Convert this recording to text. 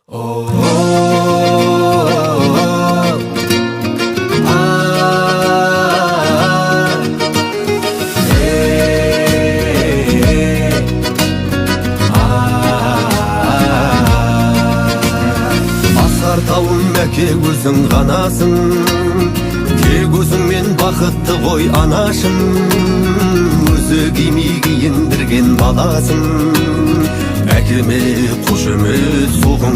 Асар тауым мәке өзің ғанасың, тек өзіңмен бақытты ғой анашым. Өзі кимей киіндірген баласың, әкеме қошемет соғың